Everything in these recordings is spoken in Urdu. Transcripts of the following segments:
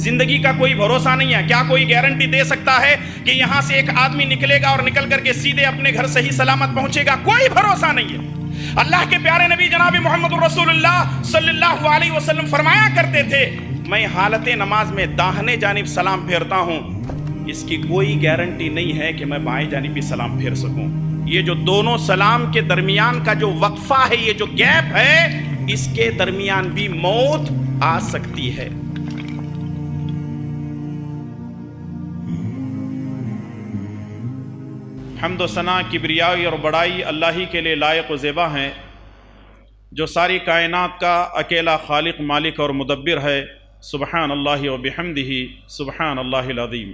زندگی کا کوئی بھروسہ نہیں ہے. کیا کوئی گارنٹی دے سکتا ہے کہ یہاں سے ایک آدمی نکلے گا اور نکل کر کے سیدھے اپنے گھر صحیح سلامت پہنچے گا؟ کوئی بھروسہ نہیں ہے. اللہ کے پیارے نبی جناب محمد رسول اللہ صلی اللہ علیہ وسلم فرمایا کرتے تھے، میں حالت نماز میں داہنے جانب سلام پھیرتا ہوں، اس کی کوئی گارنٹی نہیں ہے کہ میں بائیں جانب بھی سلام پھیر سکوں. یہ جو دونوں سلام کے درمیان کا جو وقفہ ہے، یہ جو گیپ ہے، اس کے درمیان بھی موت آ سکتی ہے. حمد و ثنا، کبریائی اور بڑائی اللہ ہی کے لیے لائق و زیبا ہیں، جو ساری کائنات کا اکیلا خالق، مالک اور مدبر ہے. سبحان اللہ و بحمدہ، سبحان اللہ العظیم.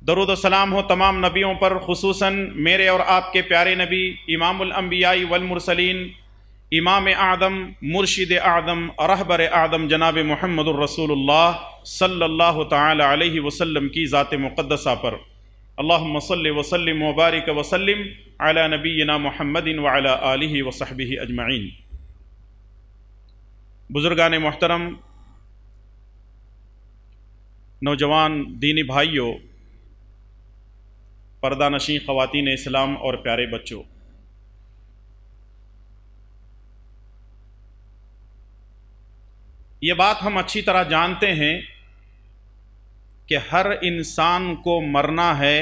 درود و سلام ہو تمام نبیوں پر، خصوصاً میرے اور آپ کے پیارے نبی امام الانبیاء والمرسلین، امام اعظم، مرشد اعظم، رہبر اعظم جناب محمد الرسول اللہ صلی اللہ تعالی علیہ وسلم کی ذات مقدسہ پر. اللہم صلی وسلم وبارک وسلم علی نبینا محمد وعلی آلہ وصحبہ اجمعین. بزرگان محترم، نوجوان دینی بھائیوں، پردہ نشین خواتین اسلام اور پیارے بچوں، یہ بات ہم اچھی طرح جانتے ہیں کہ ہر انسان کو مرنا ہے،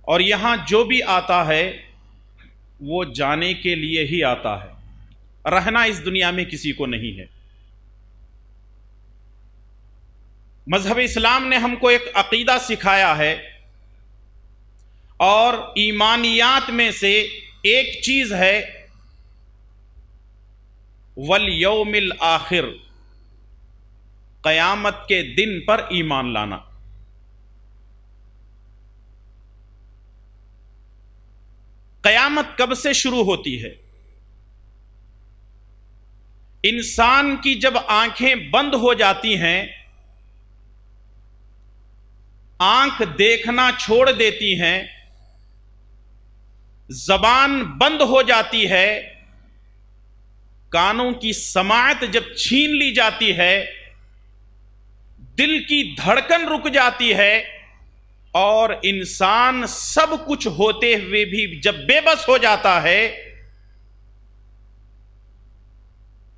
اور یہاں جو بھی آتا ہے وہ جانے کے لیے ہی آتا ہے. رہنا اس دنیا میں کسی کو نہیں ہے. مذہب اسلام نے ہم کو ایک عقیدہ سکھایا ہے، اور ایمانیات میں سے ایک چیز ہے والیوم الآخر، قیامت کے دن پر ایمان لانا. قیامت کب سے شروع ہوتی ہے؟ انسان کی جب آنکھیں بند ہو جاتی ہیں، آنکھ دیکھنا چھوڑ دیتی ہیں، زبان بند ہو جاتی ہے، کانوں کی سماعت جب چھین لی جاتی ہے، دل کی دھڑکن رک جاتی ہے، اور انسان سب کچھ ہوتے ہوئے بھی جب بے بس ہو جاتا ہے،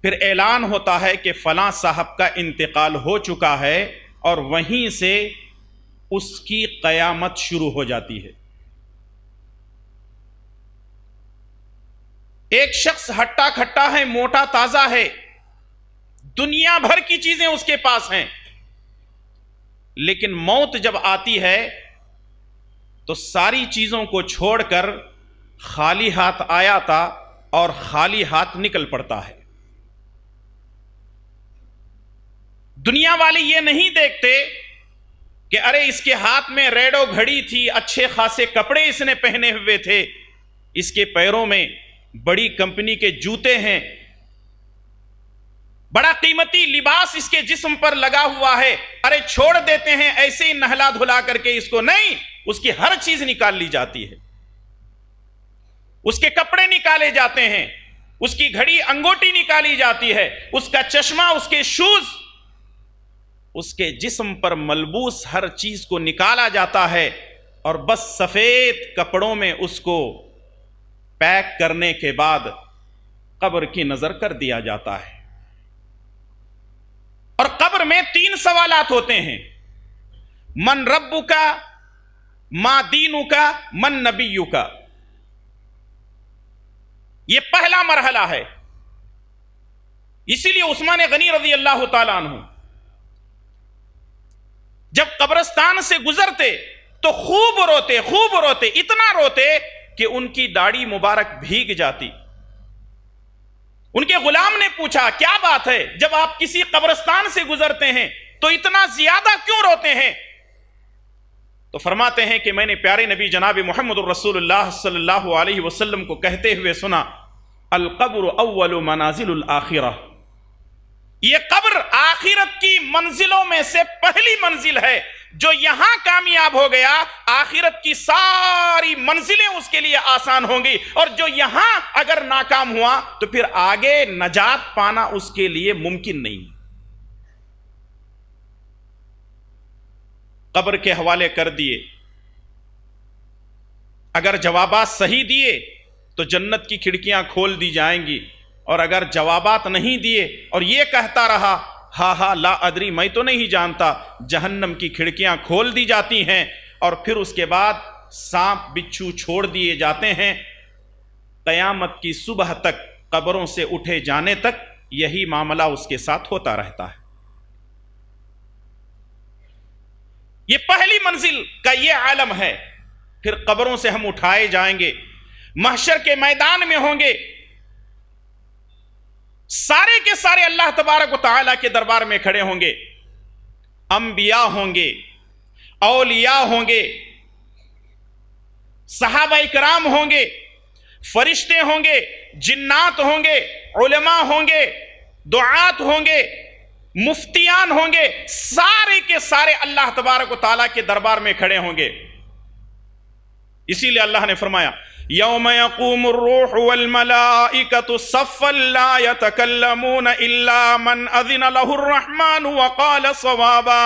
پھر اعلان ہوتا ہے کہ فلاں صاحب کا انتقال ہو چکا ہے، اور وہیں سے اس کی قیامت شروع ہو جاتی ہے. ایک شخص ہٹا کھٹا ہے، موٹا تازہ ہے، دنیا بھر کی چیزیں اس کے پاس ہیں، لیکن موت جب آتی ہے تو ساری چیزوں کو چھوڑ کر خالی ہاتھ آیا تھا اور خالی ہاتھ نکل پڑتا ہے. دنیا والے یہ نہیں دیکھتے کہ ارے اس کے ہاتھ میں ریڈو گھڑی تھی، اچھے خاصے کپڑے اس نے پہنے ہوئے تھے، اس کے پیروں میں بڑی کمپنی کے جوتے ہیں، بڑا قیمتی لباس اس کے جسم پر لگا ہوا ہے، ارے چھوڑ دیتے ہیں ایسے ہی نہلا دھلا کر کے اس کو. نہیں، اس کی ہر چیز نکال لی جاتی ہے، اس کے کپڑے نکالے جاتے ہیں، اس کی گھڑی انگوٹی نکالی جاتی ہے، اس کا چشمہ، اس کے شوز، اس کے جسم پر ملبوس ہر چیز کو نکالا جاتا ہے، اور بس سفید کپڑوں میں اس کو پیک کرنے کے بعد قبر کی نظر کر دیا جاتا ہے. اور قبر میں 3 سوالات ہوتے ہیں: من ربک، ما دینک، من نبیک. یہ پہلا مرحلہ ہے. اسی لیے عثمان غنی رضی اللہ تعالیٰ عنہ جب قبرستان سے گزرتے تو خوب روتے، اتنا روتے کہ ان کی داڑھی مبارک بھیگ جاتی. ان کے غلام نے پوچھا کیا بات ہے، جب آپ کسی قبرستان سے گزرتے ہیں تو اتنا زیادہ کیوں روتے ہیں؟ تو فرماتے ہیں کہ میں نے پیارے نبی جناب محمد الرسول اللہ صلی اللہ علیہ وسلم کو کہتے ہوئے سنا، القبر اول منازل الآخرہ، یہ قبر آخرت کی منزلوں میں سے پہلی منزل ہے. جو یہاں کامیاب ہو گیا آخرت کی ساری منزلیں اس کے لیے آسان ہوں گی، اور جو یہاں اگر ناکام ہوا تو پھر آگے نجات پانا اس کے لیے ممکن نہیں۔ قبر کے حوالے کر دیے، اگر جوابات صحیح دیے تو جنت کی کھڑکیاں کھول دی جائیں گی، اور اگر جوابات نہیں دیے اور یہ کہتا رہا ہاں ہاں لا ادری، میں تو نہیں جانتا، جہنم کی کھڑکیاں کھول دی جاتی ہیں، اور پھر اس کے بعد سانپ بچھو چھوڑ دیے جاتے ہیں۔ قیامت کی صبح تک، قبروں سے اٹھے جانے تک یہی معاملہ اس کے ساتھ ہوتا رہتا ہے۔ یہ پہلی منزل کا یہ عالم ہے۔ پھر قبروں سے ہم اٹھائے جائیں گے، محشر کے میدان میں ہوں گے، سارے کے سارے اللہ تبارک و تعالیٰ کے دربار میں کھڑے ہوں گے۔ انبیاء ہوں گے، اولیاء ہوں گے، صحابہ کرام ہوں گے، فرشتے ہوں گے، جنات ہوں گے، علماء ہوں گے، دعات ہوں گے، مفتیان ہوں گے، سارے کے سارے اللہ تبارک و تعالیٰ کے دربار میں کھڑے ہوں گے۔ اسی لیے اللہ نے فرمایا یوم یقوم الروح والملائکۃ صفا لا یتکلمون الا من اذن له الرحمن وقال صوابا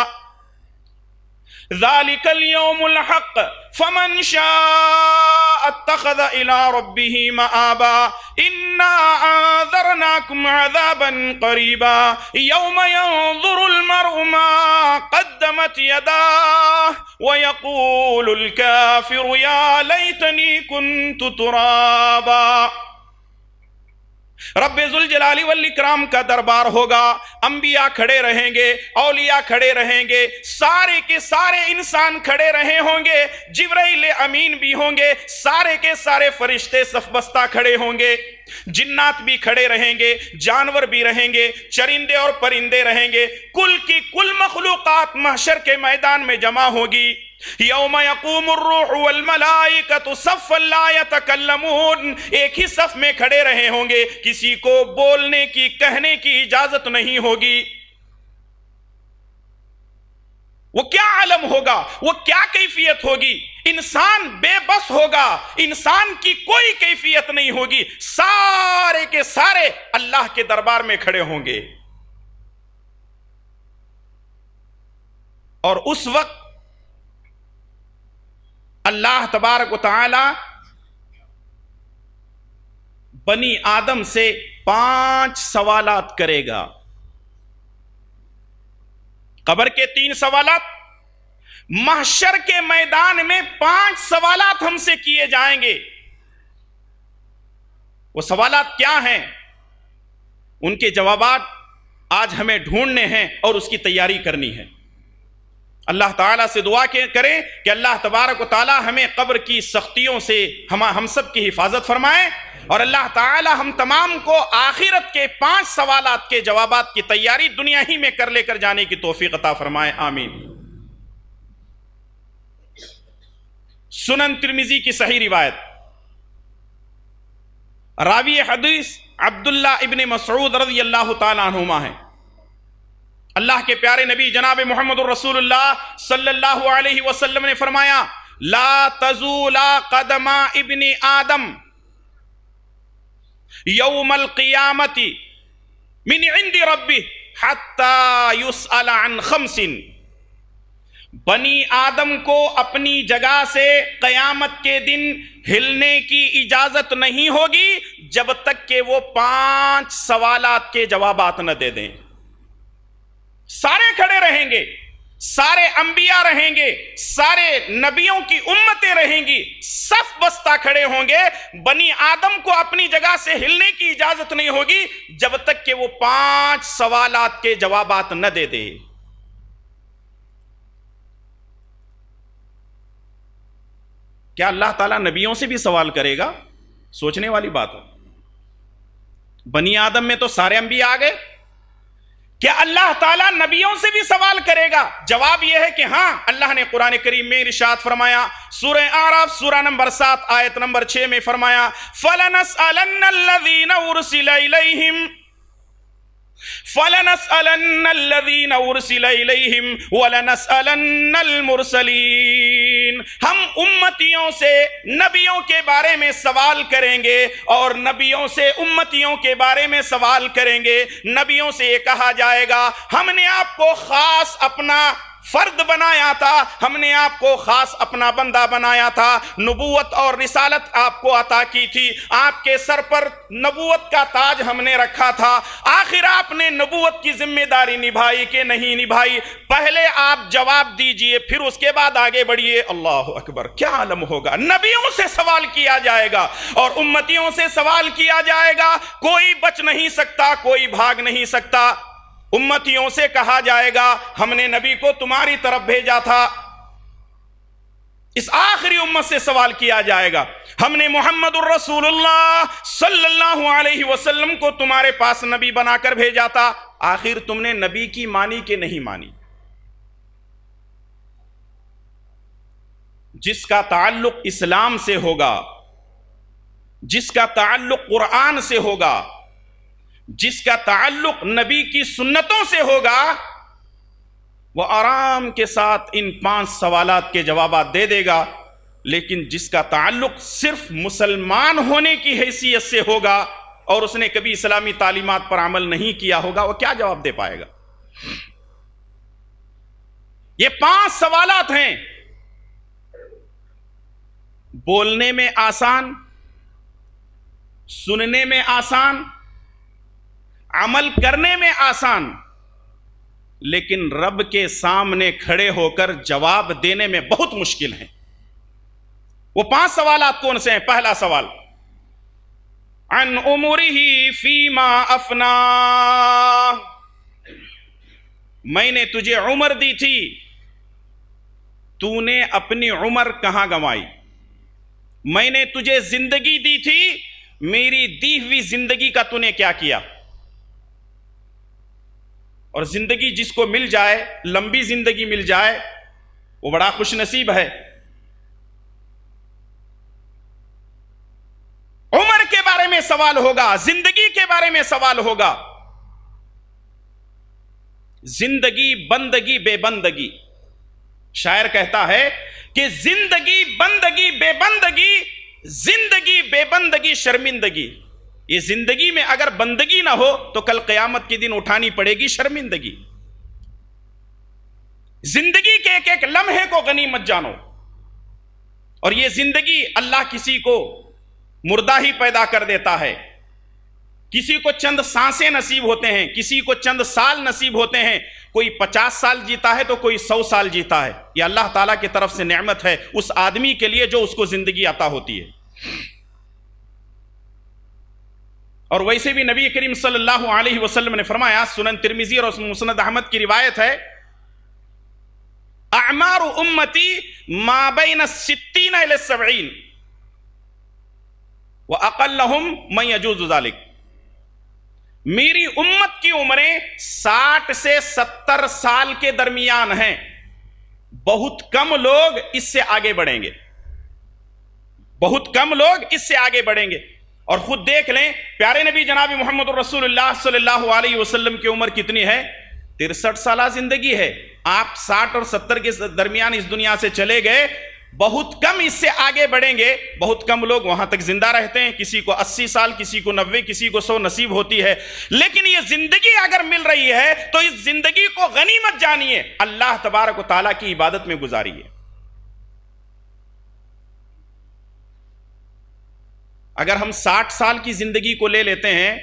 ذلك اليوم الحق فمن شاء اتخذ الى ربه مآبا انا انذرناكم عذابا قريبا يوم ينظر المرء ما قدمت يداه ويقول الكافر يا ليتني كنت ترابا۔ رب ذوالجلال والاکرام کا دربار ہوگا، انبیاء کھڑے رہیں گے، اولیاء کھڑے رہیں گے، سارے کے سارے انسان کھڑے رہے ہوں گے، جبرائیل امین بھی ہوں گے، سارے کے سارے فرشتے صف بستہ کھڑے ہوں گے، جنات بھی کھڑے رہیں گے، جانور بھی رہیں گے، چرندے اور پرندے رہیں گے، کل کی کل مخلوقات محشر کے میدان میں جمع ہوگی۔ یوم یقوم الروح والملائکۃ صفا لا یتکلمون، ایک ہی صف میں کھڑے رہے ہوں گے، کسی کو بولنے کی کہنے کی اجازت نہیں ہوگی۔ وہ کیا عالم ہوگا، وہ کیا کیفیت ہوگی، انسان بے بس ہوگا، انسان کی کوئی کیفیت نہیں ہوگی، سارے کے سارے اللہ کے دربار میں کھڑے ہوں گے۔ اور اس وقت اللہ تبارک و تعالی بنی آدم سے 5 سوالات کرے گا۔ قبر کے 3 سوالات، محشر کے میدان میں 5 سوالات ہم سے کیے جائیں گے۔ وہ سوالات کیا ہیں؟ ان کے جوابات آج ہمیں ڈھونڈنے ہیں اور اس کی تیاری کرنی ہے۔ اللہ تعالیٰ سے دعا کریں کہ اللہ تبارک و تعالیٰ ہمیں قبر کی سختیوں سے ہم سب کی حفاظت فرمائے، اور اللہ تعالیٰ ہم تمام کو آخرت کے 5 سوالات کے جوابات کی تیاری دنیا ہی میں کر لے کر جانے کی توفیق عطا فرمائے، آمین۔ سنن ترمذی کی صحیح روایت، راوی حدیث عبداللہ ابن مسعود رضی اللہ تعالیٰ عنہما ہیں۔ اللہ کے پیارے نبی جناب محمد الرسول اللہ صلی اللہ علیہ وسلم نے فرمایا لا تزول قدم ابن آدم یوم القیامت من عند ربہ حتی یسأل عن 5۔ بنی آدم کو اپنی جگہ سے قیامت کے دن ہلنے کی اجازت نہیں ہوگی جب تک کہ وہ 5 سوالات کے جوابات نہ دے دیں۔ سارے کھڑے رہیں گے، سارے انبیاء رہیں گے، سارے نبیوں کی امتیں رہیں گی، صف بستہ کھڑے ہوں گے، بنی آدم کو اپنی جگہ سے ہلنے کی اجازت نہیں ہوگی جب تک کہ وہ 5 سوالات کے جوابات نہ دے دے۔ کیا اللہ تعالیٰ نبیوں سے بھی سوال کرے گا؟ سوچنے والی بات ہے۔ بنی آدم میں تو سارے انبیاء آ گئے، کیا اللہ تعالیٰ نبیوں سے بھی سوال کرے گا؟ جواب یہ ہے کہ ہاں۔ اللہ نے قرآن کریم میں ارشاد فرمایا، سورہ اعراف سورہ نمبر 7 آیت نمبر 6 میں فرمایا فَلَنَسْأَلَنَّ الَّذِينَ أُرْسِلَ إِلَيْهِمْ فَلَنَسْأَلَنَّ الَّذِينَ أُرْسِلَ إِلَيْهِمْ وَلَنَسْأَلَنَّ الْمُرْسَلِينَ. ہم امتیوں سے نبیوں کے بارے میں سوال کریں گے اور نبیوں سے امتیوں کے بارے میں سوال کریں گے. نبیوں سے یہ کہا جائے گا ہم نے آپ کو خاص اپنا فرد بنایا تھا, ہم نے آپ کو خاص اپنا بندہ بنایا تھا, نبوت اور رسالت آپ کو عطا کی تھی, آپ کے سر پر نبوت کا تاج ہم نے رکھا تھا. آخر آپ نے نبوت کی ذمہ داری نبھائی کہ نہیں نبھائی؟ پہلے آپ جواب دیجئے, پھر اس کے بعد آگے بڑھیے. اللہ اکبر, کیا عالم ہوگا. نبیوں سے سوال کیا جائے گا اور امتیوں سے سوال کیا جائے گا. کوئی بچ نہیں سکتا, کوئی بھاگ نہیں سکتا. امتیوں سے کہا جائے گا ہم نے نبی کو تمہاری طرف بھیجا تھا. اس آخری امت سے سوال کیا جائے گا ہم نے محمد الرسول اللہ صلی اللہ علیہ وسلم کو تمہارے پاس نبی بنا کر بھیجا تھا. آخر تم نے نبی کی مانی کہ نہیں مانی؟ جس کا تعلق اسلام سے ہوگا, جس کا تعلق قرآن سے ہوگا, جس کا تعلق نبی کی سنتوں سے ہوگا, وہ آرام کے ساتھ ان 5 سوالات کے جوابات دے دے گا. لیکن جس کا تعلق صرف مسلمان ہونے کی حیثیت سے ہوگا اور اس نے کبھی اسلامی تعلیمات پر عمل نہیں کیا ہوگا, وہ کیا جواب دے پائے گا؟ یہ 5 سوالات ہیں, بولنے میں آسان, سننے میں آسان, عمل کرنے میں آسان, لیکن رب کے سامنے کھڑے ہو کر جواب دینے میں بہت مشکل ہے. وہ 5 سوالات کون سے ہیں؟ پہلا سوال, عن عمرہ فیما افنا. میں نے تجھے عمر دی تھی, تو نے اپنی عمر کہاں گنوائی؟ میں نے تجھے زندگی دی تھی, میری دی ہوئی زندگی کا تو نے کیا کیا؟ اور زندگی جس کو مل جائے, لمبی زندگی مل جائے, وہ بڑا خوش نصیب ہے. عمر کے بارے میں سوال ہوگا, زندگی کے بارے میں سوال ہوگا. زندگی بندگی بے بندگی. شاعر کہتا ہے کہ زندگی بندگی بے بندگی, زندگی بے بندگی شرمندگی. یہ زندگی میں اگر بندگی نہ ہو تو کل قیامت کے دن اٹھانی پڑے گی شرمندگی. زندگی کے ایک ایک لمحے کو غنیمت جانو. اور یہ زندگی اللہ کسی کو مردہ ہی پیدا کر دیتا ہے, کسی کو چند سانسیں نصیب ہوتے ہیں, کسی کو چند سال نصیب ہوتے ہیں. کوئی 50 سال جیتا ہے تو کوئی 100 سال جیتا ہے. یہ اللہ تعالیٰ کی طرف سے نعمت ہے اس آدمی کے لیے جو اس کو زندگی عطا ہوتی ہے. اور ویسے بھی نبی کریم صلی اللہ علیہ وسلم نے فرمایا, سنن ترمذی اور مسند احمد کی روایت ہے, اعمار امتی ما بین 60 الی 70 واقلہم من یجوز ذلک. میری امت کی عمریں 60 سے 70 سال کے درمیان ہیں. بہت کم لوگ اس سے آگے بڑھیں گے, بہت کم لوگ اس سے آگے بڑھیں گے. اور خود دیکھ لیں, پیارے نبی جناب محمد الرسول اللہ صلی اللہ علیہ وسلم کی عمر کتنی ہے؟ 63 سالہ زندگی ہے. آپ 60 اور 70 کے درمیان اس دنیا سے چلے گئے. بہت کم اس سے آگے بڑھیں گے, بہت کم لوگ وہاں تک زندہ رہتے ہیں. کسی کو 80 سال, کسی کو 90, کسی کو 100 نصیب ہوتی ہے. لیکن یہ زندگی اگر مل رہی ہے تو اس زندگی کو غنیمت جانیے, اللہ تبارک و تعالیٰ کی عبادت میں گزاریے. اگر ہم 60 سال کی زندگی کو لے لیتے ہیں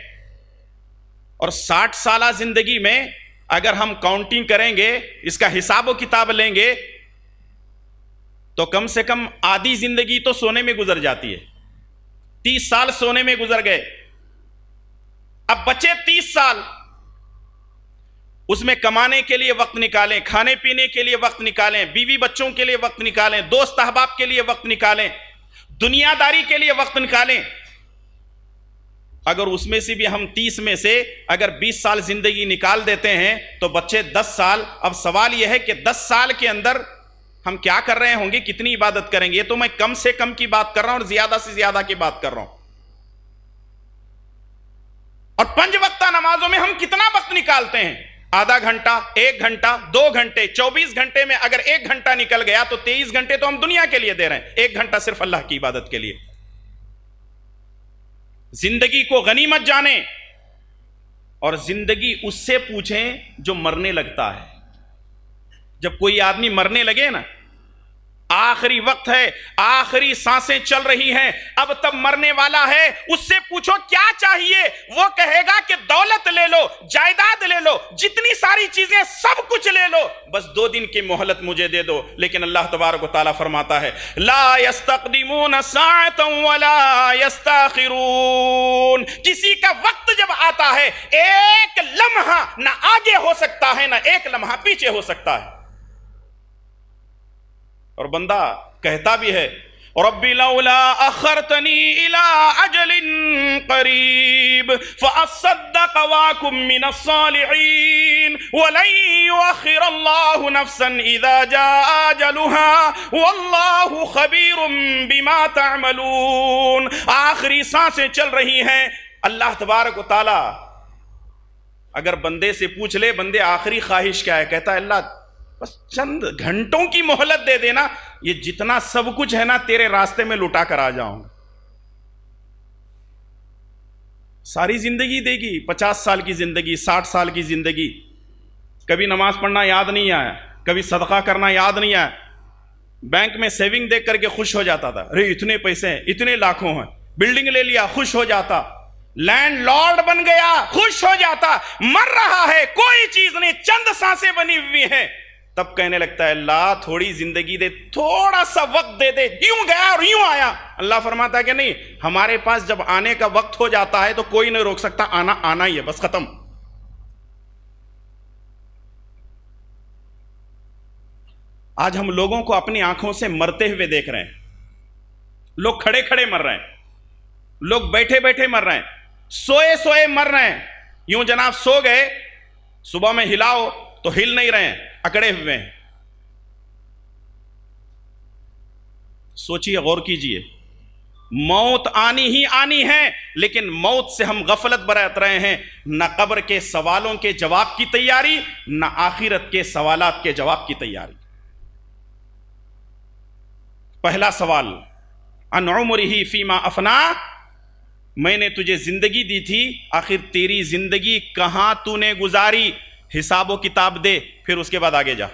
اور 60 سالہ زندگی میں اگر ہم کاؤنٹنگ کریں گے, اس کا حساب و کتاب لیں گے, تو کم سے کم آدھی زندگی تو سونے میں گزر جاتی ہے. 30 سال سونے میں گزر گئے. اب بچے 30 سال, اس میں کمانے کے لیے وقت نکالیں, کھانے پینے کے لیے وقت نکالیں, بیوی بچوں کے لیے وقت نکالیں, دوست احباب کے لیے وقت نکالیں, دنیا داری کے لیے وقت نکالیں. اگر اس میں سے بھی ہم 30 میں سے اگر 20 سال زندگی نکال دیتے ہیں تو بچے 10 سال. اب سوال یہ ہے کہ 10 سال کے اندر ہم کیا کر رہے ہوں گے, کتنی عبادت کریں گے؟ یہ تو میں کم سے کم کی بات کر رہا ہوں اور زیادہ سے زیادہ کی بات کر رہا ہوں. اور 5 وقتہ نمازوں میں ہم کتنا وقت نکالتے ہیں؟ آدھا گھنٹہ، 1 گھنٹہ، 2 گھنٹے، 24 گھنٹے میں اگر 1 گھنٹہ نکل گیا تو 23 گھنٹے تو ہم دنیا کے لیے دے رہے ہیں، 1 گھنٹہ صرف اللہ کی عبادت کے لیے۔ زندگی کو غنیمت جانیں اور زندگی اس سے پوچھیں جو مرنے لگتا ہے۔ جب کوئی آدمی مرنے لگے نا، آخری وقت ہے، آخری سانسیں چل رہی ہیں، اب تب مرنے والا ہے، اس سے پوچھو کیا چاہیے، وہ کہے گا کہ دولت لے لو، جائیداد لے لو، جتنی ساری چیزیں سب کچھ لے لو، بس 2 دن کی مہلت مجھے دے دو۔ لیکن اللہ تبارک و تعالیٰ فرماتا ہے لا یستقدمون ساعتا ولا یستاخرون، کسی کا وقت جب آتا ہے 1 لمحہ نہ آگے ہو سکتا ہے نہ 1 لمحہ پیچھے ہو سکتا ہے۔ اور بندہ کہتا بھی ہے رب لولا اخرتنی الى اجل قریب فاصدق واکن من الصالحین ولن یؤخر اللہ نفسا اذا جاء اجلها واللہ خبیر بما تعملون۔ آخری سانسیں چل رہی ہیں، اللہ تبارک و تعالی اگر بندے سے پوچھ لے بندے آخری خواہش کیا ہے، کہتا ہے اللہ بس چند گھنٹوں کی مہلت دے دینا، یہ جتنا سب کچھ ہے نا تیرے راستے میں لٹا کر آ جاؤں گا۔ ساری زندگی دے گی، 50 سال کی زندگی، 60 سال کی زندگی، کبھی نماز پڑھنا یاد نہیں آیا، کبھی صدقہ کرنا یاد نہیں آیا، بینک میں سیونگ دیکھ کر کے خوش ہو جاتا تھا، ارے اتنے پیسے ہیں، اتنے لاکھوں ہیں، بلڈنگ لے لیا خوش ہو جاتا، لینڈ لارڈ بن گیا خوش ہو جاتا، مر رہا ہے کوئی چیز نہیں، چند سانسیں بنی ہوئی ہیں، تب کہنے لگتا ہے اللہ تھوڑی زندگی دے، تھوڑا سا وقت دے دے، یوں گیا اور یوں آیا۔ اللہ فرماتا ہے کہ نہیں، ہمارے پاس جب آنے کا وقت ہو جاتا ہے تو کوئی نہیں روک سکتا، آنا آنا ہی ہے، بس ختم۔ آج ہم لوگوں کو اپنی آنکھوں سے مرتے ہوئے دیکھ رہے ہیں، لوگ کھڑے کھڑے مر رہے ہیں، لوگ بیٹھے بیٹھے مر رہے ہیں، سوئے سوئے مر رہے ہیں، یوں جناب سو گئے، صبح میں ہلاؤ تو ہل نہیں رہے ہیں، اکڑے ہوئے ہیں۔ سوچئے، غور کیجئے، موت آنی ہی آنی ہے، لیکن موت سے ہم غفلت برت رہے ہیں، نہ قبر کے سوالوں کے جواب کی تیاری، نہ آخرت کے سوالات کے جواب کی تیاری۔ پہلا سوال ان عمرہ فیما افنا، میں نے تجھے زندگی دی تھی، آخر تیری زندگی کہاں تو نے گزاری، حساب و کتاب دے، پھر اس کے بعد آگے جا۔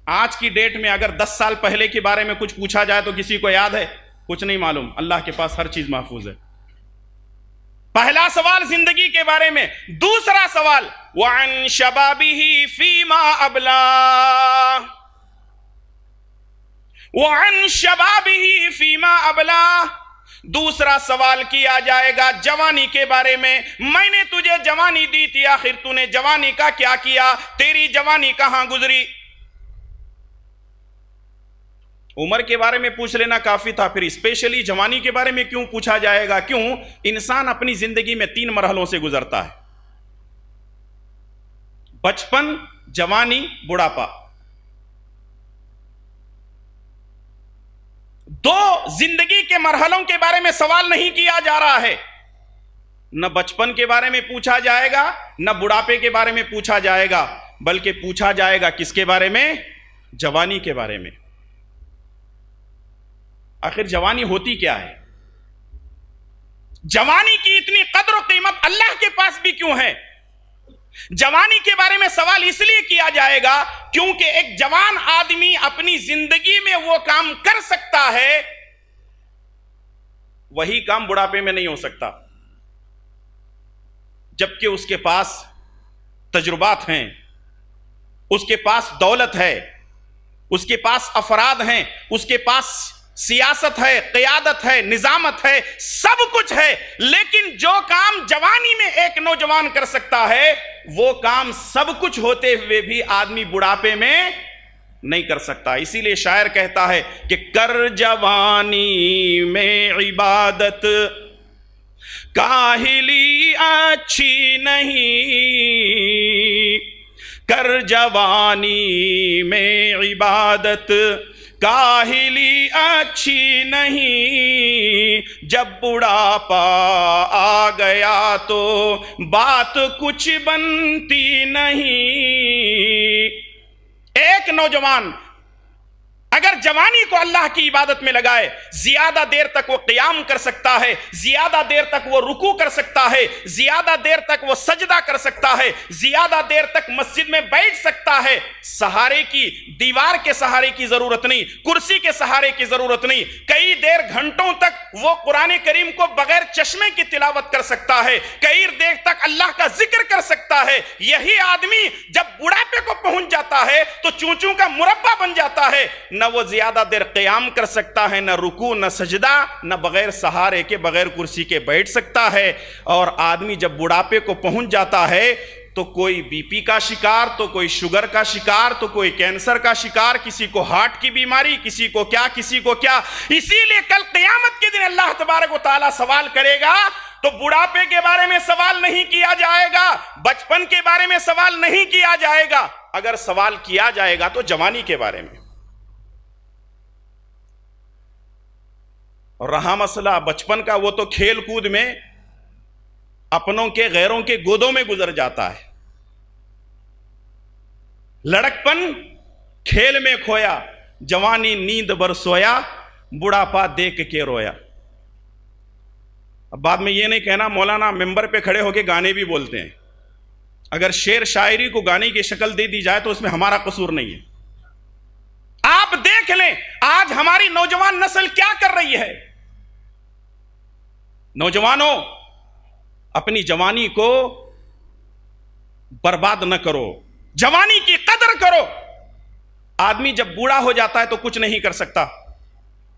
آج کی ڈیٹ میں اگر 10 سال پہلے کے بارے میں کچھ پوچھا جائے تو کسی کو یاد ہے؟ کچھ نہیں معلوم، اللہ کے پاس ہر چیز محفوظ ہے۔ پہلا سوال زندگی کے بارے میں۔ دوسرا سوال وَعَنْ شَبَابِهِ فِيمَا أَبْلَاهُ، وَعَنْ شَبَابِهِ فِيمَا أَبْلَاهُ، دوسرا سوال کیا جائے گا جوانی کے بارے میں نے تجھے جوانی دی تھی، آخر تو نے جوانی کا کیا کیا، تیری جوانی کہاں گزری۔ عمر کے بارے میں پوچھ لینا کافی تھا، پھر اسپیشلی جوانی کے بارے میں کیوں پوچھا جائے گا؟ کیوں؟ انسان اپنی زندگی میں 3 مرحلوں سے گزرتا ہے، بچپن، جوانی، بڑھاپا۔ 2 زندگی کے مرحلوں کے بارے میں سوال نہیں کیا جا رہا ہے، نہ بچپن کے بارے میں پوچھا جائے گا، نہ بڑھاپے کے بارے میں پوچھا جائے گا، بلکہ پوچھا جائے گا کس کے بارے میں؟ جوانی کے بارے میں۔ آخر جوانی ہوتی کیا ہے؟ جوانی کی اتنی قدر و قیمت اللہ کے پاس بھی کیوں ہے؟ جوانی کے بارے میں سوال اس لیے کیا جائے گا کیونکہ ایک جوان آدمی اپنی زندگی میں وہ کام کر سکتا ہے، وہی کام بڑھاپے میں نہیں ہو سکتا، جبکہ اس کے پاس تجربات ہیں، اس کے پاس دولت ہے، اس کے پاس افراد ہیں، اس کے پاس سیاست ہے، قیادت ہے، نظامت ہے، سب کچھ ہے، لیکن جو کام جوانی میں ایک نوجوان کر سکتا ہے وہ کام سب کچھ ہوتے ہوئے بھی آدمی بڑھاپے میں نہیں کر سکتا۔ اسی لیے شاعر کہتا ہے کہ کر جوانی میں عبادت کاہلی اچھی نہیں، کر جوانی میں عبادت کاہلی اچھی نہیں، جب بڑھاپا آ گیا تو بات کچھ بنتی نہیں۔ ایک نوجوان اگر جوانی کو اللہ کی عبادت میں لگائے، زیادہ دیر تک وہ قیام کر سکتا ہے، زیادہ دیر تک وہ رکوع کر سکتا ہے، زیادہ دیر تک وہ سجدہ کر سکتا ہے، زیادہ دیر تک مسجد میں بیٹھ سکتا ہے، سہارے کی، دیوار کے سہارے کی ضرورت نہیں، کرسی کے سہارے کی ضرورت نہیں، کئی دیر گھنٹوں تک وہ قرآن کریم کو بغیر چشمے کی تلاوت کر سکتا ہے، کئی دیر تک اللہ کا ذکر کر سکتا ہے۔ یہی آدمی جب بڑھاپے کو پہنچ جاتا ہے تو چونچوں کا مربع بن جاتا ہے، نہ وہ زیادہ دیر قیام کر سکتا ہے، نہ رکوع، نہ سجدہ، نہ بغیر سہارے کے، بغیر کرسی کے بیٹھ سکتا ہے۔ اور آدمی جب بڑھاپے کو پہنچ جاتا ہے تو کوئی بی پی کا شکار، تو کوئی شوگر کا شکار، تو کوئی کینسر کا شکار، کسی کو ہارٹ کی بیماری، کسی کو کیا، کسی کو کیا۔ اسی لیے کل قیامت کے دن اللہ تبارک و تعالیٰ سوال کرے گا تو بڑھاپے کے بارے میں سوال نہیں کیا جائے گا، بچپن کے بارے میں سوال نہیں کیا جائے گا، اگر سوال کیا جائے گا تو جوانی کے بارے میں۔ اور رہا مسئلہ بچپن کا، وہ تو کھیل کود میں اپنوں کے غیروں کے گودوں میں گزر جاتا ہے۔ لڑکپن کھیل میں کھویا، جوانی نیند بر سویا، بڑھاپا دیکھ کے رویا۔ اب بعد میں یہ نہیں کہنا مولانا ممبر پہ کھڑے ہو کے گانے بھی بولتے ہیں۔ اگر شعر شاعری کو گانے کی شکل دے دی جائے تو اس میں ہمارا قصور نہیں ہے۔ آپ دیکھ لیں آج ہماری نوجوان نسل کیا کر رہی ہے۔ نوجوانوں، اپنی جوانی کو برباد نہ کرو، جوانی کی قدر کرو۔ آدمی جب بوڑھا ہو جاتا ہے تو کچھ نہیں کر سکتا،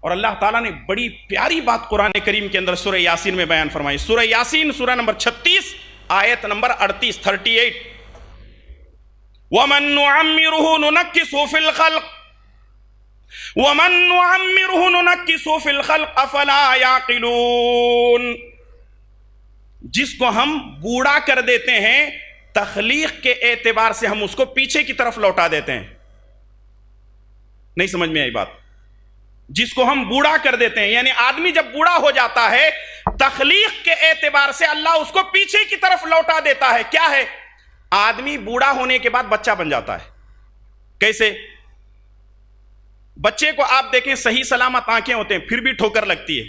اور اللہ تعالیٰ نے بڑی پیاری بات قرآن کریم کے اندر سورہ یاسین میں بیان فرمائی۔ سورہ یاسین سورہ نمبر 36 آیت نمبر 38 وَمَن نُعَمِّرُهُ نُنَكِّسُهُ فِي الْخَلْقِ وَمَن نُعَمِّرُهُ نُنَكِّسُهُ فِي الْخَلْقِ أَفَلَا يَعْقِلُونَ۔ جس کو ہم بوڑھا کر دیتے ہیں تخلیق کے اعتبار سے ہم اس کو پیچھے کی طرف لوٹا دیتے ہیں۔ نہیں سمجھ میں آئی بات؟ جس کو ہم بوڑھا کر دیتے ہیں، یعنی آدمی جب بوڑھا ہو جاتا ہے تخلیق کے اعتبار سے اللہ اس کو پیچھے کی طرف لوٹا دیتا ہے۔ کیا ہے؟ آدمی بوڑھا ہونے کے بعد بچہ بن جاتا ہے۔ کیسے؟ بچے کو آپ دیکھیں صحیح سلامت آنکھیں ہوتے ہیں پھر بھی ٹھوکر لگتی ہے۔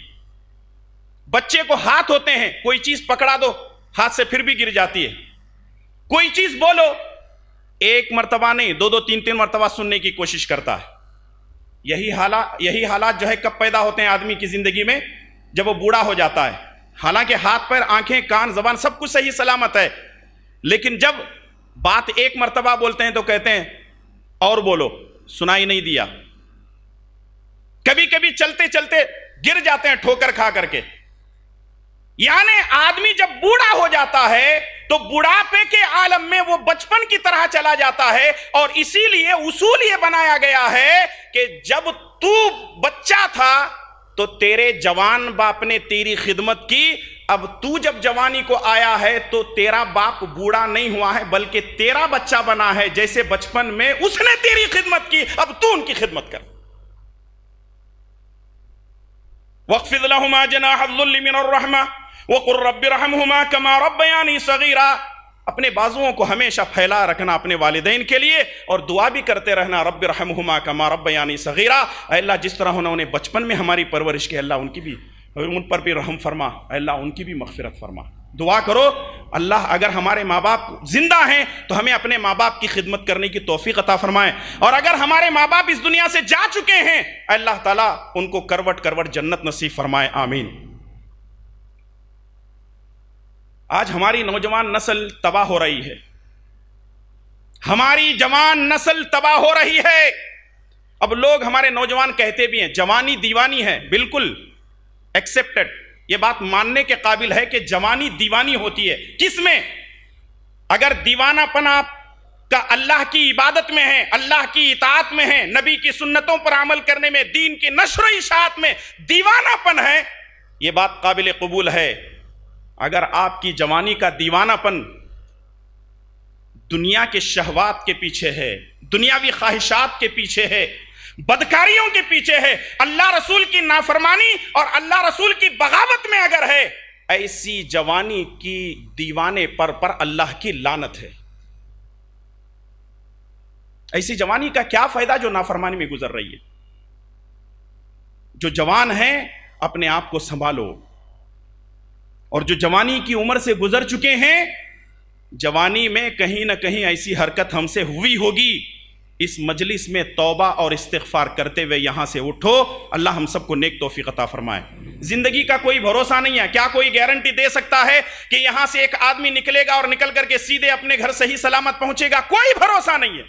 بچے کو ہاتھ ہوتے ہیں، کوئی چیز پکڑا دو ہاتھ سے پھر بھی گر جاتی ہے۔ کوئی چیز بولو ایک مرتبہ نہیں، دو تین مرتبہ سننے کی کوشش کرتا ہے۔ یہی حالات جو ہے کب پیدا ہوتے ہیں آدمی کی زندگی میں؟ جب وہ بوڑھا ہو جاتا ہے۔ حالانکہ ہاتھ پیر آنکھیں کان زبان سب کچھ صحیح سلامت ہے، لیکن جب بات ایک مرتبہ بولتے ہیں تو کہتے ہیں اور بولو، سنائی نہیں دیا۔ کبھی کبھی چلتے چلتے گر جاتے ہیں ٹھوکر کھا کر کے۔ یعنی آدمی جب بوڑھا ہو جاتا ہے تو بڑھاپے کے عالم میں وہ بچپن کی طرح چلا جاتا ہے، اور اسی لیے اصول یہ بنایا گیا ہے کہ جب تو بچہ تھا تو تیرے جوان باپ نے تیری خدمت کی، اب تو جب جوانی کو آیا ہے تو تیرا باپ بوڑھا نہیں ہوا ہے بلکہ تیرا بچہ بنا ہے۔ جیسے بچپن میں اس نے تیری خدمت کی، اب تو ان کی خدمت کر۔ وَاخْفِضْ لَهُمَا جَنَاحَ الذُّلِّ مِنَ الرَّحْمَةِ وَقُلْ رَبِّ ارْحَمْهُمَا كَمَا رَبَّيَانِي صَغِيرًا۔ اپنے بازوؤں کو ہمیشہ پھیلا رکھنا اپنے والدین کے لیے، اور دعا بھی کرتے رہنا رب ارحمہما کما ربیانی صغیرا۔ اے اللہ جس طرح انہوں نے بچپن میں ہماری پرورش کی، اللہ ان پر بھی رحم فرما، اے اللہ ان کی بھی مغفرت فرما۔ دعا کرو اللہ اگر ہمارے ماں باپ زندہ ہیں تو ہمیں اپنے ماں باپ کی خدمت کرنے کی توفیق عطا فرمائے، اور اگر ہمارے ماں باپ اس دنیا سے جا چکے ہیں اے اللہ تعالیٰ ان کو کروٹ کروٹ جنت نصیب فرمائے، آمین۔ آج ہماری نوجوان نسل تباہ ہو رہی ہے، ہماری جوان نسل تباہ ہو رہی ہے۔ اب لوگ ہمارے نوجوان کہتے بھی ہیں جوانی دیوانی ہے، بالکل ایکسپٹڈ، یہ بات ماننے کے قابل ہے کہ جوانی دیوانی ہوتی ہے۔ کس میں؟ اگر دیوانہ پن آپ کا اللہ کی عبادت میں ہے، اللہ کی اطاعت میں ہے، نبی کی سنتوں پر عمل کرنے میں، دین کی نشر و اشاعت میں دیوانہ پن ہے، یہ بات قابل قبول ہے۔ اگر آپ کی جوانی کا دیوانہ پن دنیا کے شہوات کے پیچھے ہے، دنیاوی خواہشات کے پیچھے ہے، بدکاریوں کے پیچھے ہے، اللہ رسول کی نافرمانی اور اللہ رسول کی بغاوت میں اگر ہے، ایسی جوانی کی دیوانے پر اللہ کی لعنت ہے۔ ایسی جوانی کا کیا فائدہ جو نافرمانی میں گزر رہی ہے؟ جو جوان ہیں اپنے آپ کو سنبھالو، اور جو جوانی کی عمر سے گزر چکے ہیں، جوانی میں کہیں نہ کہیں ایسی حرکت ہم سے ہوئی ہوگی، اس مجلس میں توبہ اور استغفار کرتے ہوئے یہاں سے اٹھو۔ اللہ ہم سب کو نیک توفیق عطا فرمائے۔ زندگی کا کوئی بھروسہ نہیں ہے، کیا کوئی گارنٹی دے سکتا ہے کہ یہاں سے ایک آدمی نکلے گا اور نکل کر کے سیدھے اپنے گھر صحیح سلامت پہنچے گا؟ کوئی بھروسہ نہیں ہے۔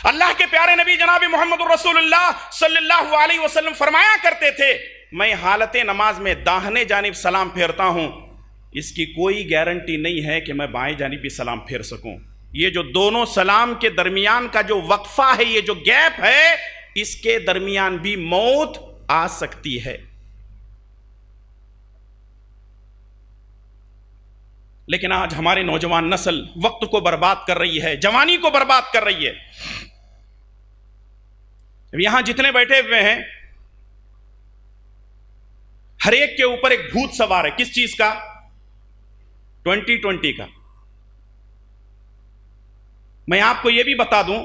اللہ کے پیارے نبی جناب محمد رسول اللہ صلی اللہ علیہ وسلم فرمایا کرتے تھے، میں حالت نماز میں داہنے جانب سلام پھیرتا ہوں، اس کی کوئی گارنٹی نہیں ہے کہ میں بائیں جانب بھی سلام پھیر سکوں۔ یہ جو دونوں سلام کے درمیان کا جو وقفہ ہے، یہ جو گیپ ہے، اس کے درمیان بھی موت آ سکتی ہے۔ لیکن آج ہمارے نوجوان نسل وقت کو برباد کر رہی ہے، جوانی کو برباد کر رہی ہے۔ یہاں جتنے بیٹھے ہوئے ہیں، ہر ایک کے اوپر ایک بھوت سوار ہے۔ کس چیز کا؟ 2020 کا۔ میں آپ کو یہ بھی بتا دوں،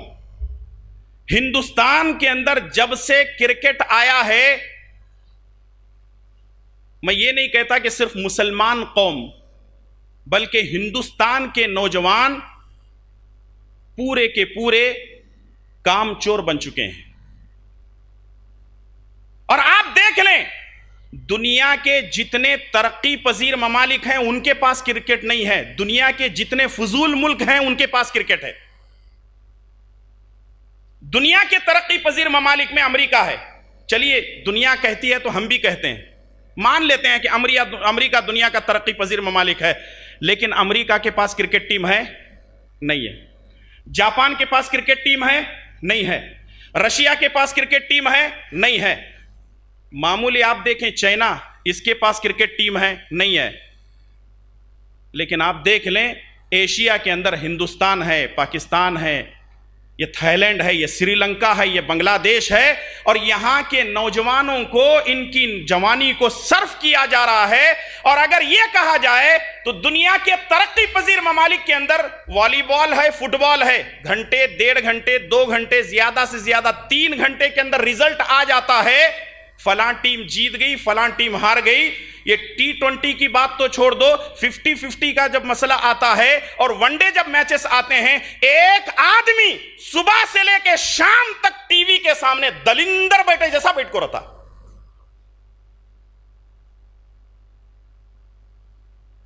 ہندوستان کے اندر جب سے کرکٹ آیا ہے، میں یہ نہیں کہتا کہ صرف مسلمان قوم، بلکہ ہندوستان کے نوجوان پورے کے پورے کام چور بن چکے ہیں۔ اور آپ دیکھ لیں، دنیا کے جتنے ترقی پذیر ممالک ہیں ان کے پاس کرکٹ نہیں ہے، دنیا کے جتنے فضول ملک ہیں ان کے پاس کرکٹ ہے۔ دنیا کے ترقی پذیر ممالک میں امریکہ ہے، چلیے دنیا کہتی ہے تو ہم بھی کہتے ہیں، مان لیتے ہیں کہ امریکہ دنیا کا ترقی پذیر ممالک ہے، لیکن امریکہ کے پاس کرکٹ ٹیم ہے؟ نہیں ہے۔ جاپان کے پاس کرکٹ ٹیم ہے؟ نہیں ہے۔ رشیا کے پاس کرکٹ ٹیم ہے؟ نہیں ہے۔ معمولی آپ دیکھیں چائنا، اس کے پاس کرکٹ ٹیم ہے؟ نہیں ہے۔ لیکن آپ دیکھ لیں ایشیا کے اندر ہندوستان ہے، پاکستان ہے، یہ تھائی لینڈ ہے، یہ سری لنکا ہے، یہ بنگلہ دیش ہے، اور یہاں کے نوجوانوں کو ان کی جوانی کو صرف کیا جا رہا ہے۔ اور اگر یہ کہا جائے تو دنیا کے ترقی پذیر ممالک کے اندر والی بال ہے، فٹ بال ہے، گھنٹے، 1.5 گھنٹے، 2 گھنٹے، زیادہ سے زیادہ 3 گھنٹے کے اندر ریزلٹ آ جاتا ہے، فلاں ٹیم جیت گئی، فلاں ٹیم ہار گئی۔ یہ T20 کی بات تو چھوڑ دو، 50-50 کا جب مسئلہ آتا ہے اور ون ڈے جب میچز آتے ہیں، ایک آدمی صبح سے لے کے شام تک ٹی وی کے سامنے دلندر بیٹھے جیسا بیٹھ کو رہتا۔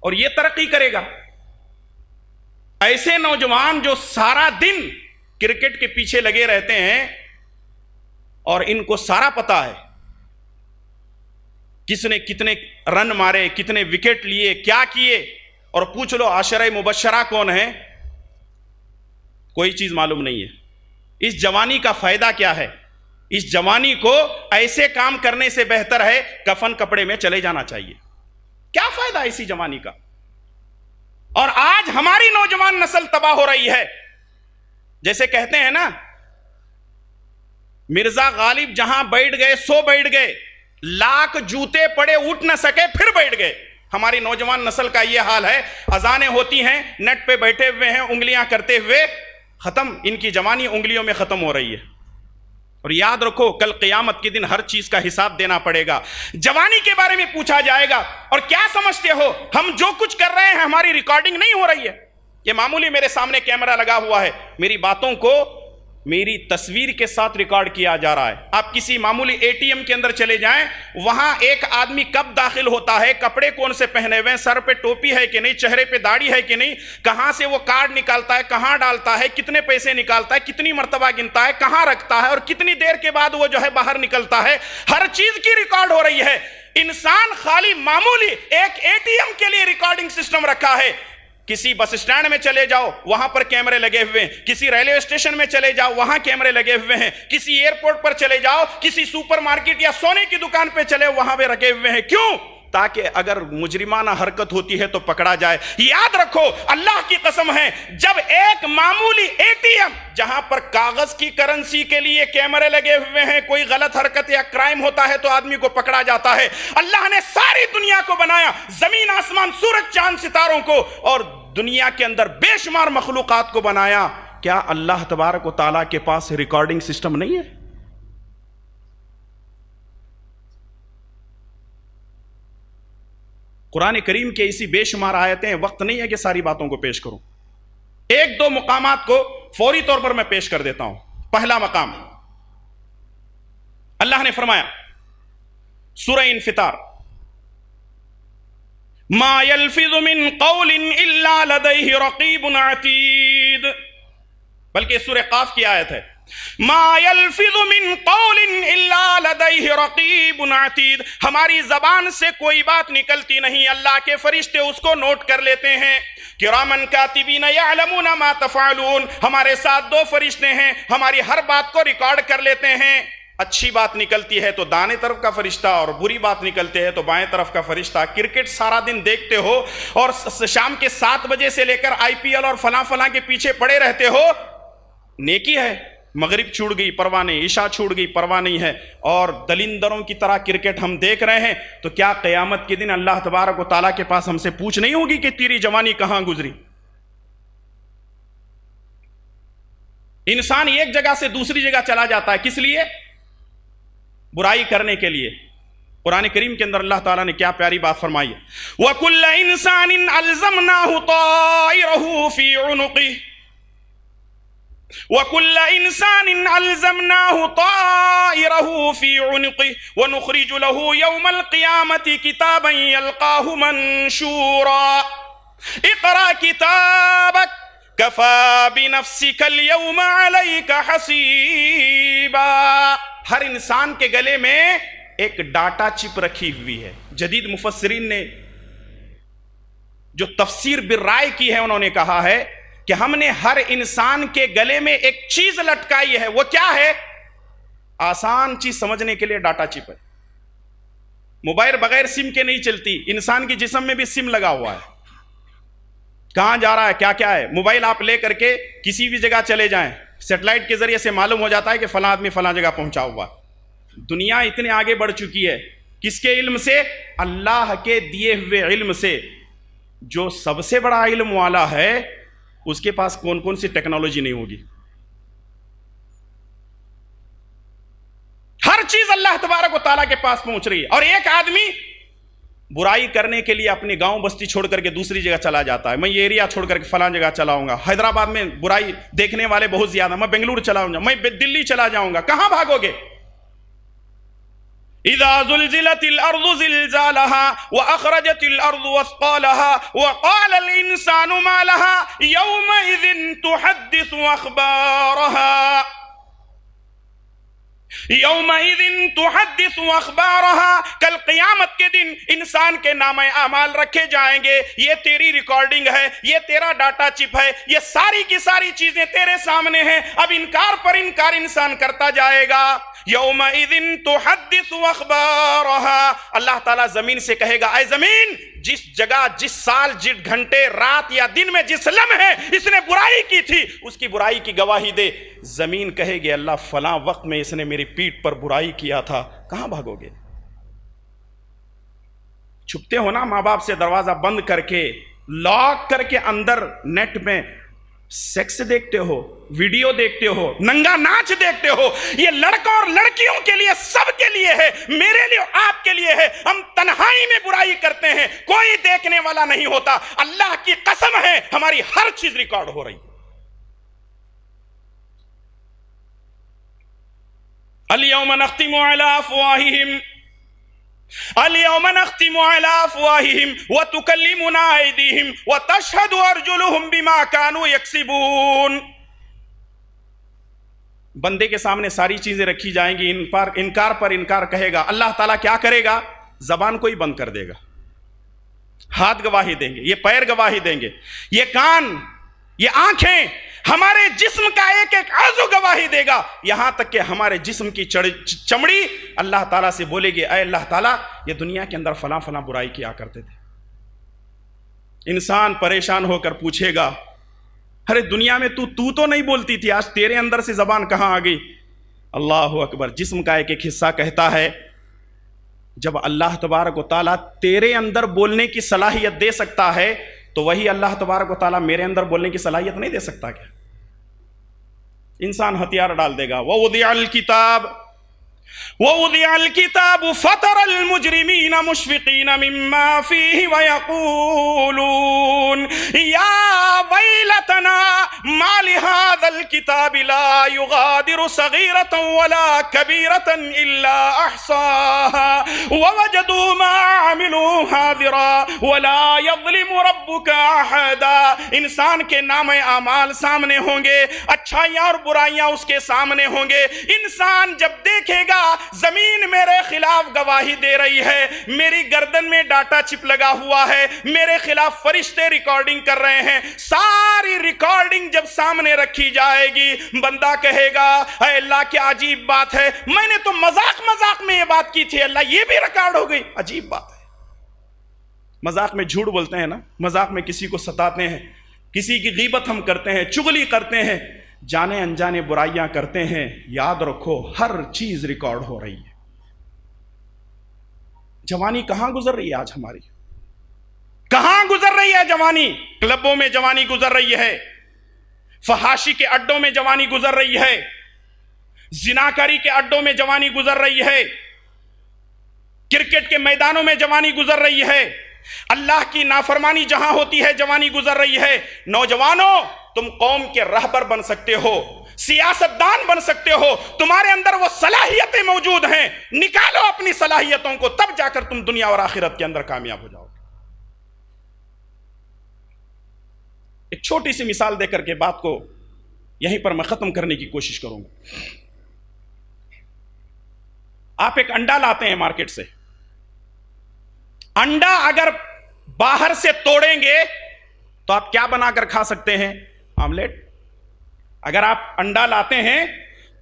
اور یہ ترقی کرے گا؟ ایسے نوجوان جو سارا دن کرکٹ کے پیچھے لگے رہتے ہیں اور ان کو سارا پتا ہے کس نے کتنے رن مارے، کتنے وکٹ لیے، کیا کیے، اور پوچھ لو عشرہ مبشرہ کون ہے، کوئی چیز معلوم نہیں ہے۔ اس جوانی کا فائدہ کیا ہے؟ اس جوانی کو ایسے کام کرنے سے بہتر ہے کفن کپڑے میں چلے جانا چاہیے۔ کیا فائدہ ایسی جوانی کا؟ اور آج ہماری نوجوان نسل تباہ ہو رہی ہے۔ جیسے کہتے ہیں نا، مرزا غالب جہاں بیٹھ گئے سو بیٹھ گئے، لاکھ جوتے پڑے اٹھ نہ سکے پھر بیٹھ گئے۔ ہماری نوجوان نسل کا یہ حال ہے، اذانیں ہوتی ہیں، نیٹ پہ بیٹھے ہوئے ہیں انگلیاں کرتے ہوئے، ختم، ان کی جوانی انگلیوں میں ختم ہو رہی ہے۔ اور یاد رکھو کل قیامت کے دن ہر چیز کا حساب دینا پڑے گا، جوانی کے بارے میں پوچھا جائے گا۔ اور کیا سمجھتے ہو ہم جو کچھ کر رہے ہیں ہماری ریکارڈنگ نہیں ہو رہی ہے؟ یہ معمولی میرے سامنے کیمرہ لگا ہوا ہے، میری باتوں کو میری تصویر کے ساتھ ریکارڈ کیا جا رہا ہے۔ آپ کسی معمولی ATM کے اندر چلے جائیں، وہاں ایک آدمی کب داخل ہوتا ہے، کپڑے کون سے پہنے ہوئے ہیں، سر پہ ٹوپی ہے کہ نہیں، چہرے پہ داڑھی ہے کہ نہیں، کہاں سے وہ کارڈ نکالتا ہے، کہاں ڈالتا ہے، کتنے پیسے نکالتا ہے، کتنی مرتبہ گنتا ہے، کہاں رکھتا ہے، اور کتنی دیر کے بعد وہ جو ہے باہر نکلتا ہے، ہر چیز کی ریکارڈ ہو رہی ہے۔ انسان خالی معمولی ایک ATM کے لیے ریکارڈنگ سسٹم رکھا ہے۔ کسی بس اسٹینڈ میں چلے جاؤ وہاں پر کیمرے لگے ہوئے ہیں، کسی ریلوے اسٹیشن میں چلے جاؤ وہاں کیمرے لگے ہوئے ہیں، کسی ایئرپورٹ پر چلے جاؤ، کسی سپر مارکیٹ یا سونے کی دکان پہ چلے وہاں پہ رکھے ہوئے ہیں۔ کیوں؟ تاکہ اگر مجرمانہ حرکت ہوتی ہے تو پکڑا جائے۔ یاد رکھو اللہ کی قسم ہے، جب ایک معمولی ATM جہاں پر کاغذ کی کرنسی کے لیے کیمرے لگے ہوئے ہیں، کوئی غلط حرکت یا کرائم ہوتا ہے تو آدمی کو پکڑا جاتا ہے۔ اللہ نے ساری دنیا کو بنایا، زمین آسمان سورج چاند ستاروں کو، اور دنیا کے اندر بے شمار مخلوقات کو بنایا۔ کیا اللہ تبارک و تعالیٰ کے پاس ریکارڈنگ سسٹم نہیں ہے؟ قرآن کریم کے اسی بے شمار آیتیں ہیں، وقت نہیں ہے کہ ساری باتوں کو پیش کروں، ایک دو مقامات کو فوری طور پر میں پیش کر دیتا ہوں۔ پہلا مقام اللہ نے فرمایا سورہ انفطار، ما يلفظ من قول الا لديه رقیب عتید، بلکہ سورہ قاف کی آیت ہے، ما يلفظ من قول الا لديه رقیب عتید، ہماری زبان سے کوئی بات نکلتی نہیں، اللہ کے فرشتے اس کو نوٹ کر لیتے ہیں۔ کرامن کاتبین یعلمون ما تفعلون، ہمارے ساتھ دو فرشتے ہیں، ہماری ہر بات کو ریکارڈ کر لیتے ہیں۔ اچھی بات نکلتی ہے تو دائیں طرف کا فرشتہ، اور بری بات نکلتے ہے تو بائیں طرف کا فرشتہ۔ کرکٹ سارا دن دیکھتے ہو اور شام کے 7 بجے سے لے کر IPL اور فلاں فلاں کے پیچھے پڑے رہتے ہو، نیکی ہے۔ مغرب چھوڑ گئی پرواہ نہیں، عشاء چھوڑ گئی پرواہ نہیں ہے، اور دلندروں کی طرح کرکٹ ہم دیکھ رہے ہیں، تو کیا قیامت کے دن اللہ تبارک و تعالیٰ کے پاس ہم سے پوچھ نہیں ہوگی کہ تیری جوانی کہاں گزری؟ انسان ایک جگہ سے دوسری جگہ چلا جاتا ہے، کس لیے؟ برائی کرنے کے لیے۔ قرآن کریم کے اندر اللہ تعالیٰ نے کیا پیاری بات فرمائی ہے، وَكُلَّ إِنسَانٍ أَلْزَمْنَاهُ طَائِرَهُ فِي عُنُقِهِ وَكُلَّ إِنسَانٍ أَلْزَمْنَاهُ طَائِرَهُ فِي عُنُقِهِ وَنُخْرِجُ لَهُ يَوْمَ الْقِيَامَةِ كِتَابًا يَلْقَاهُ مَنشُورًا اقْرَأْ كِتَابَكَ كَفَى بِنَفْسِكَ الْيَوْمَ عَلَيْكَ حَسِيبًا۔ ہر انسان کے گلے میں ایک ڈاٹا چپ رکھی ہوئی ہے۔ جدید مفسرین نے جو تفسیر بالرائے کی ہے، انہوں نے کہا ہے کہ ہم نے ہر انسان کے گلے میں ایک چیز لٹکائی ہے۔ وہ کیا ہے؟ آسان چیز سمجھنے کے لیے ڈاٹا چپ ہے۔ موبائل بغیر سم کے نہیں چلتی، انسان کی جسم میں بھی سم لگا ہوا ہے۔ کہاں جا رہا ہے، کیا کیا ہے، موبائل آپ لے کر کے کسی بھی جگہ چلے جائیں، سیٹلائٹ کے ذریعے سے معلوم ہو جاتا ہے کہ فلاں آدمی فلاں جگہ پہنچا ہوا۔ دنیا اتنے آگے بڑھ چکی ہے، کس کے علم سے؟ اللہ کے دیے ہوئے علم سے۔ جو سب سے بڑا علم والا ہے اس کے پاس کون کون سی ٹیکنالوجی نہیں ہوگی؟ ہر چیز اللہ تبارک و تعالیٰ کے پاس پہنچ رہی ہے۔ اور ایک آدمی برائی کرنے کے لیے اپنی گاؤں بستی چھوڑ کر کے دوسری جگہ چلا جاتا ہے، میں یہ ایریا چھوڑ کر کے فلاں جگہ چلاؤں گا، حیدرآباد میں برائی دیکھنے والے بہت زیادہ، میں بنگلور چلاؤں گا، میں دلی چلا جاؤں گا۔ کہاں بھاگو گے؟ اذا زلزلت الارض زلزالها واخرجت الارض اثقالها وقال الانسان ما لها يومئذ تحدث اخبارها یومئذ تحدث اخبارها، کل قیامت کے دن انسان کے نامہ اعمال رکھے جائیں گے۔ یہ تیری ریکارڈنگ ہے، یہ تیرا ڈاٹا چپ ہے، یہ ساری کی ساری چیزیں تیرے سامنے ہیں۔ اب انکار پر انکار انسان کرتا جائے گا۔ یومئذ تحدث اخبارها، اللہ تعالیٰ زمین سے کہے گا، اے زمین، جس جگہ، جس سال، جس گھنٹے، رات یا دن میں، جس لمحے اس نے برائی کی تھی، اس کی برائی کی گواہی دے۔ زمین کہے گی، اللہ فلاں وقت میں اس نے میری پیٹھ پر برائی کیا تھا۔ کہاں بھاگو گے؟ چھپتے ہو نا ماں باپ سے دروازہ بند کر کے، لاک کر کے اندر نیٹ میں سیکس دیکھتے ہو، ویڈیو دیکھتے ہو، ننگا ناچ دیکھتے ہو۔ یہ لڑکوں اور لڑکیوں کے لیے، سب کے لیے ہے، میرے لیے، آپ کے لیے ہے۔ ہم تنہائی میں برائی کرتے ہیں، کوئی دیکھنے والا نہیں ہوتا۔ اللہ کی قسم ہے ہماری ہر چیز ریکارڈ ہو رہی ہے۔ اليوم نختم على افواههم اليوم نختم على افواههم وتكلمنا ايديهم وتشهد ارجلهم بما كانوا يكسبون۔ بندے کے سامنے ساری چیزیں رکھی جائیں گی، انکار پر انکار کہے گا۔ اللہ تعالیٰ کیا کرے گا؟ زبان کو ہی بند کر دے گا۔ ہاتھ گواہی دیں گے، یہ پیر گواہی دیں گے، یہ کان یہ آنکھیں ہمارے جسم کا ایک ایک عضو گواہی دے گا، یہاں تک کہ ہمارے جسم کی چمڑی اللہ تعالیٰ سے بولے گی اے اللہ تعالیٰ یہ دنیا کے اندر فلاں فلاں برائی کیا کرتے تھے۔ انسان پریشان ہو کر پوچھے گا ارے دنیا میں تو تو نہیں بولتی تھی، آج تیرے اندر سے زبان کہاں آ گئی؟ اللہ اکبر۔ جسم کا ایک ایک حصہ کہتا ہے جب اللہ تبارک و تعالیٰ تیرے اندر بولنے کی صلاحیت دے سکتا ہے تو وہی اللہ تبارک و تعالیٰ میرے اندر بولنے کی صلاحیت نہیں دے سکتا کیا؟ انسان ہتھیار ڈال دے گا۔ وَوُضِعَ الْكِتَابُ فَتَرَى الْمُجْرِمِينَ مُشْفِقِينَ مِمَّا فِيهِ وَيَقُولُونَ يَا وَيْلَتَنَا مَا لِهَذَا الْكِتَابِ لَا يُغَادِرُ صَغِيرَةً وَلَا كَبِيرَةً إِلَّا أَحْصَاهَا وَوَجَدُوا مَا عَمِلُوا حَاضِرًا وَلَا يَظْلِمُ رَبُّكَ أَحَدًا۔ انسان کے نام اعمال سامنے ہوں گے، اچھائیاں اور برائیاں اس کے سامنے ہوں گے۔ انسان جب دیکھے گا زمین میرے خلاف گواہی دے رہی ہے، میری گردن میں ڈاٹا چپ لگا ہوا ہے، میرے خلاف فرشتے ریکارڈنگ کر رہے ہیں، ساری ریکارڈنگ جب سامنے رکھی جائے گی، بندہ کہے گا اے اللہ کیا عجیب بات ہے، میں نے تو مذاق میں یہ بات کی تھی، اللہ یہ بھی ریکارڈ ہو گئی، عجیب بات ہے۔ مذاق میں جھوٹ بولتے ہیں نا، مذاق میں کسی کو ستاتے ہیں، کسی کی غیبت ہم کرتے ہیں، چغلی کرتے ہیں، جانے انجانے برائیاں کرتے ہیں، یاد رکھو ہر چیز ریکارڈ ہو رہی ہے۔ جوانی کہاں گزر رہی ہے آج ہماری؟ کہاں گزر رہی ہے جوانی؟ کلبوں میں جوانی گزر رہی ہے، فحاشی کے اڈوں میں جوانی گزر رہی ہے، زناکاری کے اڈوں میں جوانی گزر رہی ہے، کرکٹ کے میدانوں میں جوانی گزر رہی ہے، اللہ کی نافرمانی جہاں ہوتی ہے جوانی گزر رہی ہے۔ نوجوانوں تم قوم کے رہبر بن سکتے ہو، سیاستدان بن سکتے ہو، تمہارے اندر وہ صلاحیتیں موجود ہیں، نکالو اپنی صلاحیتوں کو، تب جا کر تم دنیا اور آخرت کے اندر کامیاب ہو جاؤ۔ ایک چھوٹی سی مثال دے کر کے بات کو یہیں پر میں ختم کرنے کی کوشش کروں گا۔ آپ ایک انڈا لاتے ہیں مارکیٹ سے، انڈا اگر باہر سے توڑیں گے تو آپ کیا بنا کر کھا سکتے ہیں؟ آملیٹ۔ اگر آپ انڈا لاتے ہیں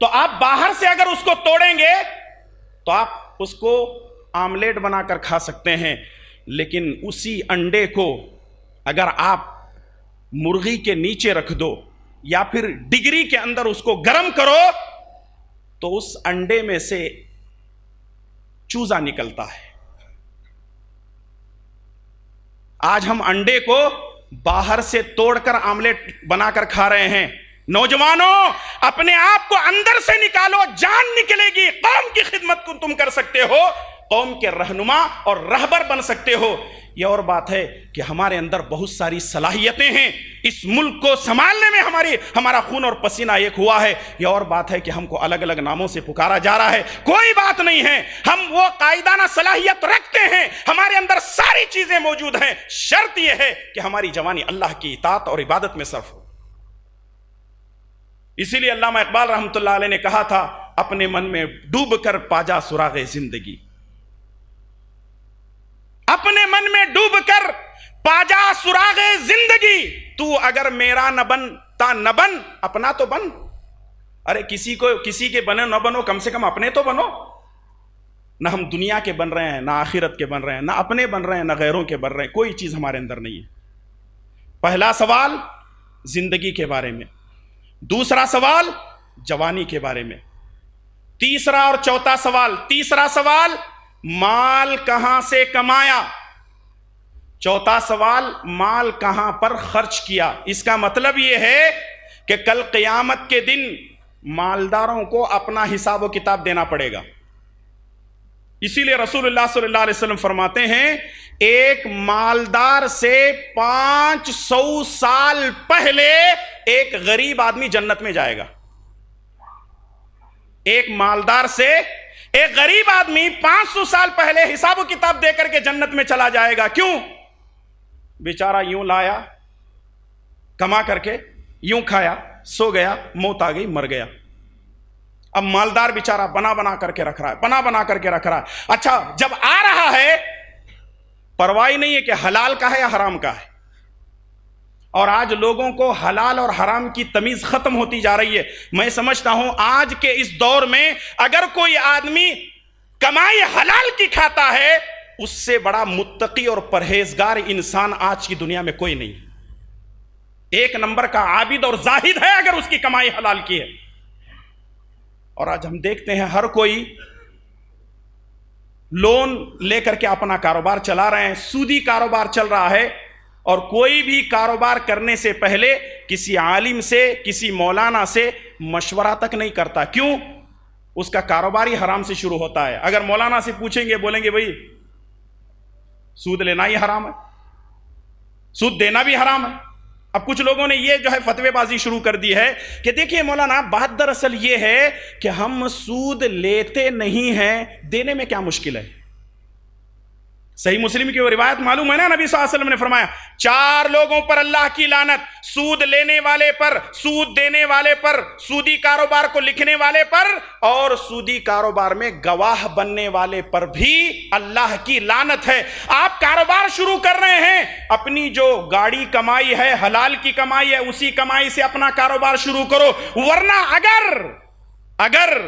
تو آپ باہر سے اگر اس کو توڑیں گے تو آپ اس کو آملیٹ بنا کر کھا سکتے ہیں، لیکن اسی انڈے کو اگر آپ مرغی کے نیچے رکھ دو یا پھر ڈگری کے اندر اس کو گرم کرو تو اس انڈے میں سے چوزا نکلتا ہے۔ آج ہم انڈے کو باہر سے توڑ کر آملیٹ بنا کر کھا رہے ہیں۔ نوجوانوں اپنے آپ کو اندر سے نکالو، جان نکلے گی، قوم کی خدمت کو تم کر سکتے ہو، قوم کے رہنما اور رہبر بن سکتے ہو۔ یہ اور بات ہے کہ ہمارے اندر بہت ساری صلاحیتیں ہیں، اس ملک کو سنبھالنے میں ہمارا خون اور پسینہ ایک ہوا ہے۔ یہ اور بات ہے کہ ہم کو الگ الگ ناموں سے پکارا جا رہا ہے، کوئی بات نہیں ہے، ہم وہ قائدانہ صلاحیت رکھتے ہیں، ہمارے اندر ساری چیزیں موجود ہیں، شرط یہ ہے کہ ہماری جوانی اللہ کی اطاعت اور عبادت میں صرف ہو۔ اسی لیے علامہ اقبال رحمۃ اللہ علیہ نے کہا تھا اپنے من میں ڈوب کر پاجا سراغ زندگی، اپنے من میں ڈوب کر پاجا سراغ زندگی، تو اگر میرا نہ بنتا نہ بن اپنا تو بن۔ ارے کسی کے بنے نہ بنو، کم سے کم اپنے تو بنو۔ نہ ہم دنیا کے بن رہے ہیں، نہ آخرت کے بن رہے ہیں، نہ اپنے بن رہے ہیں، نہ غیروں کے بن رہے ہیں، کوئی چیز ہمارے اندر نہیں ہے۔ پہلا سوال زندگی کے بارے میں، دوسرا سوال جوانی کے بارے میں، تیسرا اور چوتھا سوال، تیسرا سوال مال کہاں سے کمایا، چوتھا سوال مال کہاں پر خرچ کیا۔ اس کا مطلب یہ ہے کہ کل قیامت کے دن مالداروں کو اپنا حساب و کتاب دینا پڑے گا۔ اسی لیے رسول اللہ صلی اللہ علیہ وسلم فرماتے ہیں ایک مالدار سے 500 سال پہلے ایک غریب آدمی جنت میں جائے گا۔ ایک مالدار سے ایک غریب آدمی 500 سال پہلے حساب و کتاب دے کر کے جنت میں چلا جائے گا۔ کیوں؟ بیچارہ یوں لایا کما کر کے، یوں کھایا، سو گیا، موت آ گئی، مر گیا۔ اب مالدار بیچارہ بنا کر کے رکھ رہا ہے، بنا کر کے رکھ رہا ہے۔ اچھا جب آ رہا ہے پرواہ نہیں ہے کہ حلال کا ہے یا حرام کا ہے، اور آج لوگوں کو حلال اور حرام کی تمیز ختم ہوتی جا رہی ہے. میں سمجھتا ہوں آج کے اس دور میں اگر کوئی آدمی کمائی حلال کی کھاتا ہے اس سے بڑا متقی اور پرہیزگار انسان آج کی دنیا میں کوئی نہیں. ایک نمبر کا عابد اور زاہد ہے اگر اس کی کمائی حلال کی ہے. اور آج ہم دیکھتے ہیں ہر کوئی لون لے کر کے اپنا کاروبار چلا رہے ہیں, سودی کاروبار چل رہا ہے, اور کوئی بھی کاروبار کرنے سے پہلے کسی عالم سے, کسی مولانا سے مشورہ تک نہیں کرتا. کیوں؟ اس کا کاروبار ہی حرام سے شروع ہوتا ہے. اگر مولانا سے پوچھیں گے بولیں گے بھائی سود لینا ہی حرام ہے, سود دینا بھی حرام ہے. اب کچھ لوگوں نے یہ جو ہے فتوی بازی شروع کر دی ہے کہ دیکھیے مولانا بات دراصل یہ ہے کہ ہم سود لیتے نہیں ہیں, دینے میں کیا مشکل ہے. صحیح مسلم کی وہ روایت معلوم ہے نا, نبی صلی اللہ علیہ وسلم نے فرمایا 4 لوگوں پر اللہ کی لعنت, سود لینے والے پر, سود دینے والے پر, سودی کاروبار کو لکھنے والے پر, اور سودی کاروبار میں گواہ بننے والے پر بھی اللہ کی لعنت ہے. آپ کاروبار شروع کر رہے ہیں, اپنی جو گاڑی کمائی ہے حلال کی کمائی ہے اسی کمائی سے اپنا کاروبار شروع کرو, ورنہ اگر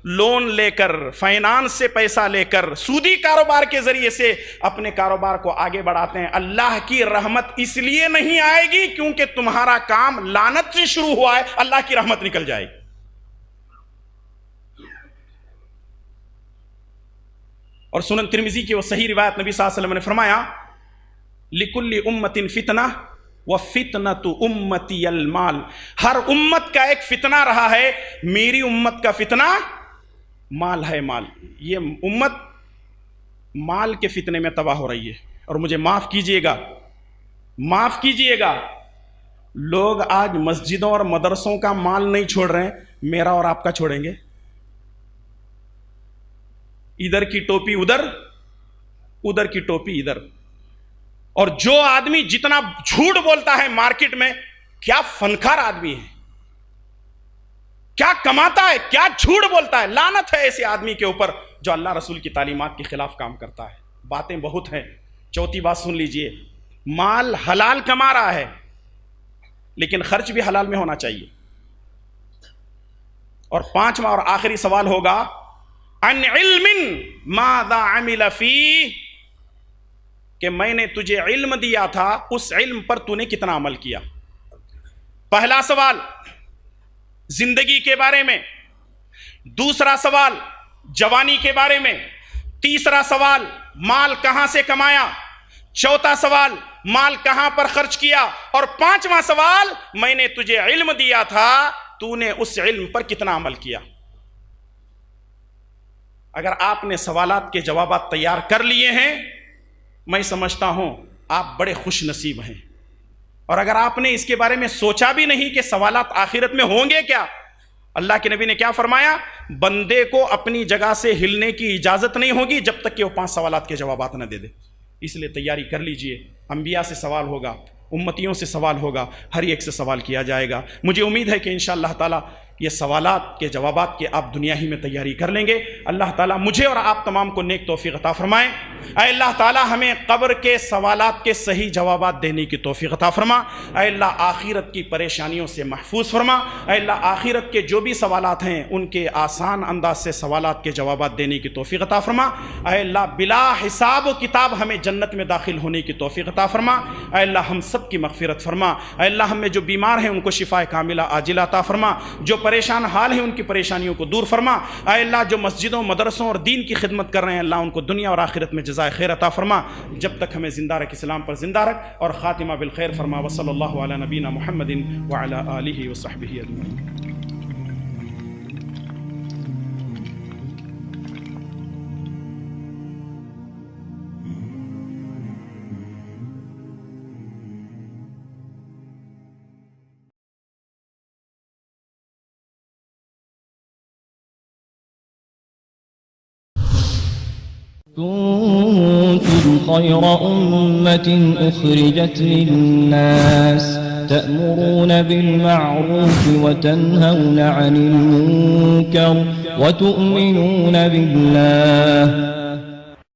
لون لے کر, فائنانس سے پیسہ لے کر, سودی کاروبار کے ذریعے سے اپنے کاروبار کو آگے بڑھاتے ہیں, اللہ کی رحمت اس لیے نہیں آئے گی کیونکہ تمہارا کام لعنت سے شروع ہوا ہے, اللہ کی رحمت نکل جائے گی. اور سنن ترمذی کی وہ صحیح روایت نبی صلی اللہ علیہ وسلم نے فرمایا لِكُلِّ أُمَّةٍ فِتْنَةٌ وَفِتْنَةُ أُمَّتِيَ الْمَالِ. ہر امت کا ایک فتنہ رہا ہے, میری امت کا فتنہ مال ہے. مال, یہ امت مال کے فتنے میں تباہ ہو رہی ہے. اور مجھے معاف کیجئے گا, لوگ آج مسجدوں اور مدرسوں کا مال نہیں چھوڑ رہے ہیں, میرا اور آپ کا چھوڑیں گے. ادھر کی ٹوپی ادھر, ادھر کی ٹوپی ادھر. اور جو آدمی جتنا جھوٹ بولتا ہے مارکیٹ میں, کیا فنکار آدمی ہے, کیا کماتا ہے, کیا جھوٹ بولتا ہے. لعنت ہے ایسے آدمی کے اوپر جو اللہ رسول کی تعلیمات کے خلاف کام کرتا ہے. باتیں بہت ہیں, چوتھی بات سن لیجئے, مال حلال کما رہا ہے لیکن خرچ بھی حلال میں ہونا چاہیے. اور 5واں اور آخری سوال ہوگا عن علم ماذا عمل فیہ, کہ میں نے تجھے علم دیا تھا اس علم پر تو نے کتنا عمل کیا. پہلا سوال زندگی کے بارے میں, دوسرا سوال جوانی کے بارے میں, تیسرا سوال مال کہاں سے کمایا, چوتھا سوال مال کہاں پر خرچ کیا, اور 5واں سوال میں نے تجھے علم دیا تھا تو نے اس علم پر کتنا عمل کیا. اگر آپ نے سوالات کے جوابات تیار کر لیے ہیں, میں سمجھتا ہوں آپ بڑے خوش نصیب ہیں. اور اگر آپ نے اس کے بارے میں سوچا بھی نہیں کہ سوالات آخرت میں ہوں گے کیا, اللہ کے نبی نے کیا فرمایا, بندے کو اپنی جگہ سے ہلنے کی اجازت نہیں ہوگی جب تک کہ وہ 5 سوالات کے جوابات نہ دے دے. اس لیے تیاری کر لیجئے, انبیاء سے سوال ہوگا, امتیوں سے سوال ہوگا, ہر ایک سے سوال کیا جائے گا. مجھے امید ہے کہ انشاءاللہ تعالی یہ سوالات کے جوابات کے آپ دنیا ہی میں تیاری کر لیں گے. اللہ تعالیٰ مجھے اور آپ تمام کو نیک توفیق عطا فرمائیں. اے اللہ تعالیٰ ہمیں قبر کے سوالات کے صحیح جوابات دینے کی توفیق عطا فرما. اے اللہ آخرت کی پریشانیوں سے محفوظ فرما. اے اللہ آخرت کے جو بھی سوالات ہیں ان کے آسان انداز سے سوالات کے جوابات دینے کی توفیق عطا فرما. اے اللہ بلا حساب و کتاب ہمیں جنت میں داخل ہونے کی توفیق عطا فرما. اے اللہ ہم سب کی مغفرت فرما. اے اللہ ہم میں جو بیمار ہیں ان کو شفا کاملہ عاجلہ عطا فرما. جو پریشان حال ہیں ان کی پریشانیوں کو دور فرما. اے اللہ جو مسجدوں, مدرسوں اور دین کی خدمت کر رہے ہیں, اللہ ان کو دنیا اور آخرت میں جزائے خیر عطا فرما. جب تک ہمیں زندہ رکھ, اسلام پر زندہ رکھ, اور خاتمہ بالخیر فرما. وصلی اللہ علی نبینا محمد وعلی آلہ وصحبہ اجمعین. كنتم خير أمة أخرجت للناس تأمرون بالمعروف وتنهون عن المنكر وتؤمنون بالله